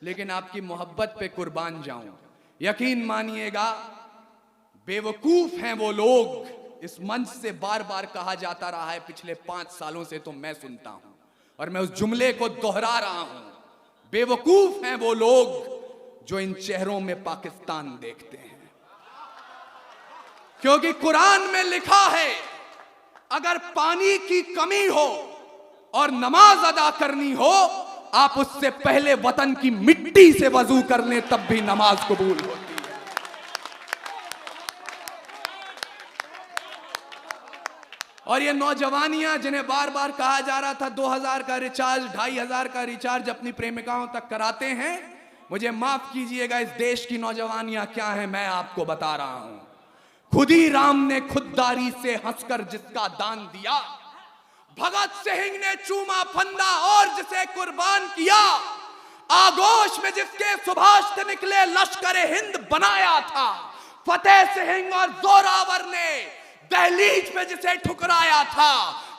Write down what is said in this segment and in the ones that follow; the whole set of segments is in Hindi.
लेकिन आपकी मोहब्बत पे कुर्बान जाऊं। यकीन मानिएगा, बेवकूफ हैं वो लोग, इस मंच से बार बार कहा जाता रहा है पिछले 5 सालों से, तो मैं सुनता हूं और मैं उस जुमले को दोहरा रहा हूं। बेवकूफ हैं वो लोग जो इन चेहरों में पाकिस्तान देखते हैं, क्योंकि कुरान में लिखा है अगर पानी की कमी हो और नमाज अदा करनी हो, आप उससे पहले वतन की मिट्टी से वजू कर लें, तब भी नमाज कबूल होती है। और ये नौजवानियां जिन्हें बार बार कहा जा रहा था 2000 का रिचार्ज, 2500 का रिचार्ज अपनी प्रेमिकाओं तक कराते हैं, मुझे माफ कीजिएगा, इस देश की नौजवानियां क्या हैं मैं आपको बता रहा हूं। खुदी राम ने खुददारी से हंसकर जिसका दान दिया, भगत सिंह ने चूमा फंदा और जिसे कुर्बान किया, आगोश में जिसके सुभाष से निकले लश्कर हिंद बनाया था, फतेह सिंह और जोरावर ने दहलीज में जिसे ठुकराया था,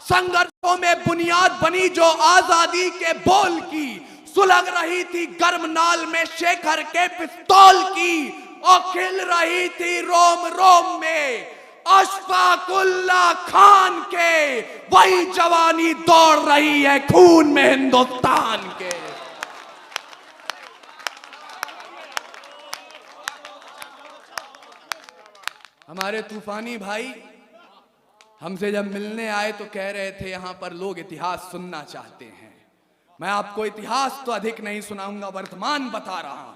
संघर्षों में बुनियाद बनी जो आजादी के बोल की, सुलग रही थी गर्म नाल में शेखर के पिस्तौल की, और खिल रही थी रोम रोम में अशफाकुल्ला खान के, वही जवानी दौड़ रही है खून में हिंदुस्तान के। हमारे तूफानी भाई हमसे जब मिलने आए तो कह रहे थे यहां पर लोग इतिहास सुनना चाहते हैं। मैं आपको इतिहास तो अधिक नहीं सुनाऊंगा, वर्तमान बता रहा हूं।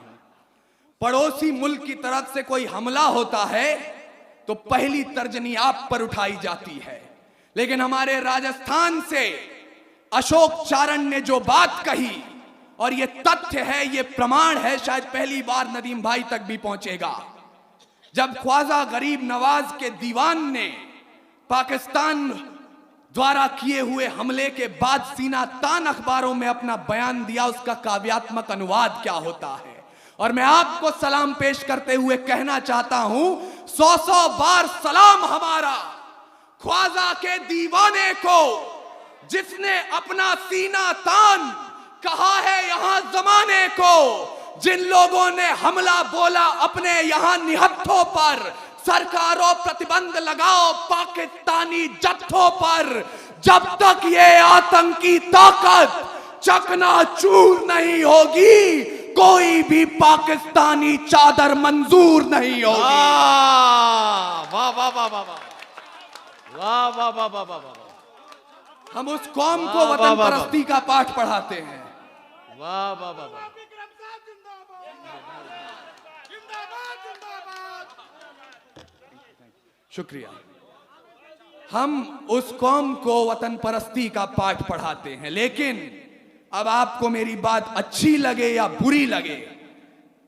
पड़ोसी मुल्क की तरफ से कोई हमला होता है तो पहली तर्जनी आप पर उठाई जाती है, लेकिन हमारे राजस्थान से अशोक चारण ने जो बात कही, और ये तथ्य है, ये प्रमाण है, शायद पहली बार नदीम भाई तक भी पहुंचेगा। जब ख्वाजा गरीब नवाज के दीवान ने पाकिस्तान द्वारा किए हुए हमले के बाद सीना तान अखबारों में अपना बयान दिया, उसका काव्यात्मक अनुवाद क्या होता है, और मैं आपको सलाम पेश करते हुए कहना चाहता हूं, 100 बार सलाम हमारा ख्वाजा के दीवाने को, जिसने अपना सीना तान कहा है यहां जमाने को। जिन लोगों ने हमला बोला अपने यहां निहत्थों पर, सरकारों प्रतिबंध लगाओ पाकिस्तानी जत्थों पर, जब तक ये आतंकी ताकत चकनाचूर नहीं होगी, कोई भी पाकिस्तानी चादर मंजूर नहीं होगी। वाह वाह वाह वाह वाह वाह वाह वाह वाह। हम उस कौम को वतन परस्ती का पाठ पढ़ाते हैं। वाह वाह वाह वाह। शुक्रिया। हम उस कौम को वतन परस्ती का पाठ पढ़ाते हैं, लेकिन अब आपको मेरी बात अच्छी लगे या बुरी लगे,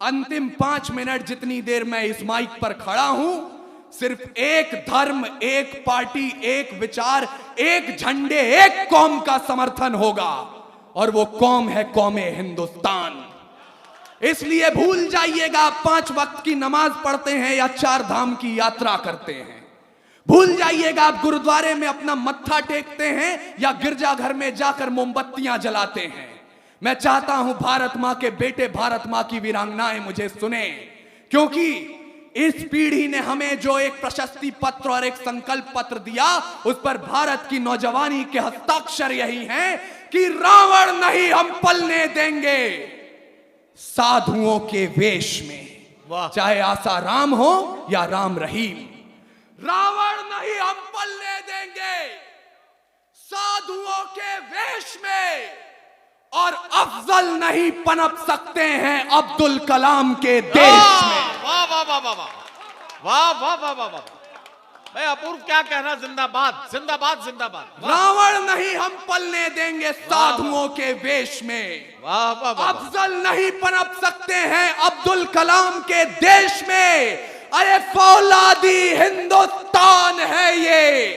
अंतिम 5 मिनट जितनी देर मैं इस माइक पर खड़ा हूं, सिर्फ एक धर्म, एक पार्टी, एक विचार, एक झंडे, एक कौम का समर्थन होगा, और वो कौम है कौमे हिंदुस्तान। इसलिए भूल जाइएगा 5 वक्त की नमाज पढ़ते हैं या 4 धाम की यात्रा करते हैं। भूल जाइएगा आप गुरुद्वारे में अपना मत्था टेकते हैं या गिरजाघर में जाकर मोमबत्तियां जलाते हैं। मैं चाहता हूं भारत मां के बेटे, भारत मां की वीरांगनाएं मुझे सुने, क्योंकि इस पीढ़ी ने हमें जो एक प्रशस्ति पत्र और एक संकल्प पत्र दिया, उस पर भारत की नौजवानी के हस्ताक्षर यही हैं कि रावण नहीं हम पलने देंगे साधुओं के वेश में, चाहे आसाराम हो या राम रहीम। रावण नहीं हम पलने देंगे साधुओं के वेश में, और अफजल नहीं पनप सकते हैं अब्दुल कलाम के देश में। वाह वाह वाह वाह वाह वाह वाह वाह वाह। भाई अपूर्व क्या कहना, जिंदाबाद जिंदाबाद जिंदाबाद। रावण नहीं हम पलने देंगे साधुओं के वेश में, वाह वाह वाह। अफजल नहीं पनप सकते हैं अब्दुल कलाम के देश में। अरे फौलादी हिंदुस्तान है ये,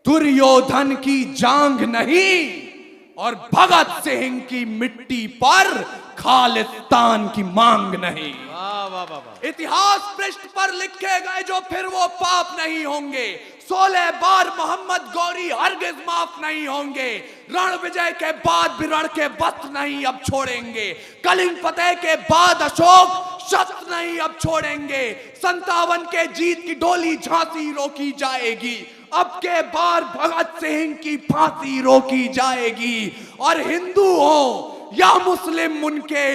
दुर्योधन की जांग नहीं, और भगत सिंह की मिट्टी पर खालिस्तान की मांग नहीं। वाह वाह वाह। इतिहास पृष्ठ पर लिखे गए जो फिर वो पाप नहीं होंगे, 16 बार मोहम्मद गौरी हरगिज माफ नहीं होंगे। रण विजय के बाद भी रण के वस्त्र नहीं अब छोड़ेंगे। कलिंग फतेह के बाद अशोक शस्त्र नहीं अब छोड़ेंगे। 57 के जीत की डोली झांसी रोकी जाएगी। अब के बार भगत सिंह की फांसी रोकी जाएगी। और हिंदू हो या मुस्लिम उनके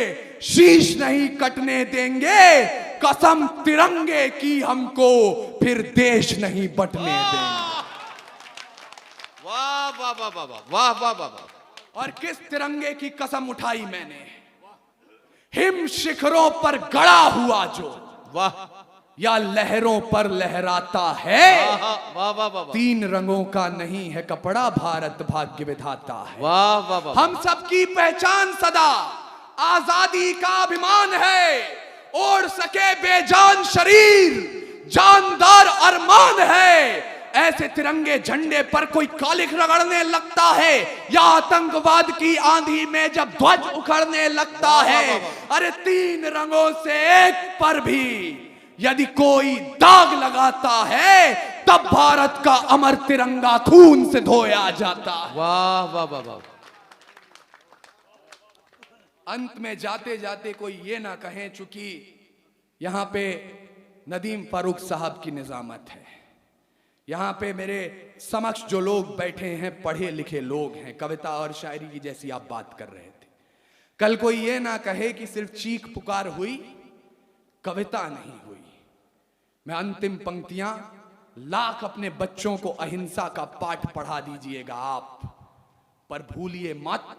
शीश नहीं कटने देंगे। कसम तिरंगे की हमको फिर देश नहीं बंटने देंगे। वाह वाह वाह वाह वाह वाह वाह वाह। और किस तिरंगे की कसम उठाई मैंने? हिम शिखरों पर गड़ा हुआ जो वाह या लहरों पर लहराता है। वाह वाह वाह। 3 रंगों का नहीं है कपड़ा, भारत भाग्य विधाता है। वाह वाह वाह। हम सबकी पहचान सदा आजादी का अभिमान है। ओढ़ सके बेजान शरीर जानदार अरमान है। ऐसे तिरंगे झंडे पर कोई कालिख रगड़ने लगता है या आतंकवाद की आंधी में जब ध्वज उखड़ने लगता है। अरे 3 रंगों से एक पर भी यदि कोई दाग लगाता है तब भारत का अमर तिरंगा खून से धोया जाता है। वाह वाह वाह वाह। अंत में जाते जाते कोई ये ना कहे, चूंकि यहां पे नदीम फारूक साहब की निजामत है, यहां पे मेरे समक्ष जो लोग बैठे हैं पढ़े लिखे लोग हैं, कविता और शायरी की जैसी आप बात कर रहे थे। कल कोई ये ना कहे कि सिर्फ चीख पुकार हुई, कविता नहीं हुई। मैं अंतिम पंक्तियां लाख अपने बच्चों को अहिंसा का पाठ पढ़ा दीजिएगा आप, पर भूलिए मत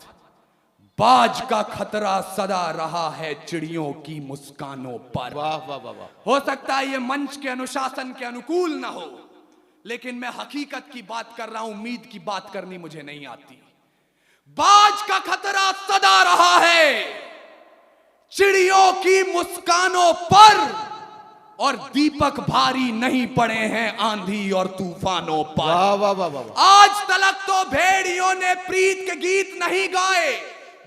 बाज का खतरा सदा रहा है चिड़ियों की मुस्कानों पर। वाह वाह वाह वाह। हो सकता है ये मंच के अनुशासन के अनुकूल ना हो, लेकिन मैं हकीकत की बात कर रहा हूं, उम्मीद की बात करनी मुझे नहीं आती। बाज का खतरा सदा रहा है चिड़ियों की मुस्कानों पर, और दीपक भारी नहीं पड़े हैं आंधी और तूफानों पर। वाह वाह वाह वाह। आज तलक तो भेड़ियों ने प्रीत के गीत नहीं गाए,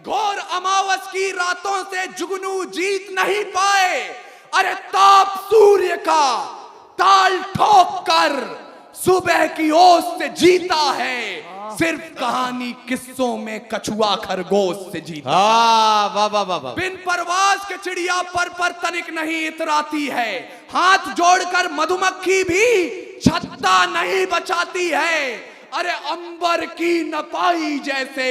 घोर अमावस की रातों से जुगनू जीत नहीं पाए। अरे ताप सूर्य का ताल ठोक कर सुबह की ओस से जीता है, सिर्फ कहानी किस्सों में कछुआ खरगोश से जीता। वाह वाह वाह वाह। बिन परवाज के चिड़िया पर तनिक नहीं इतराती है, हाथ जोड़कर मधुमक्खी भी छत्ता नहीं बचाती है। अरे अंबर की नपाई जैसे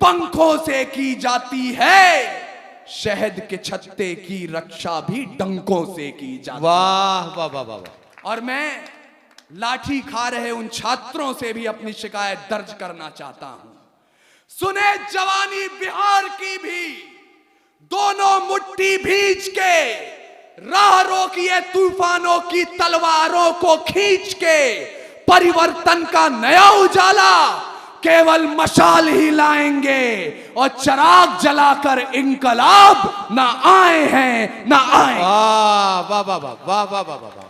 पंखों से की जाती है, शहद के छत्ते की रक्षा भी डंकों से की जाती है। वाह वाह वाह वाह। और मैं लाठी खा रहे उन छात्रों से भी अपनी शिकायत दर्ज करना चाहता हूं। सुने जवानी बिहार की भी, दोनों मुट्ठी भींच के राह रोकिए तूफानों की तलवारों को खींच के। परिवर्तन का नया उजाला केवल मशाल ही लाएंगे, और चिराग जलाकर इनकलाब ना आए हैं ना आए। वाह वाह वाह वाह वाह वाह वाह।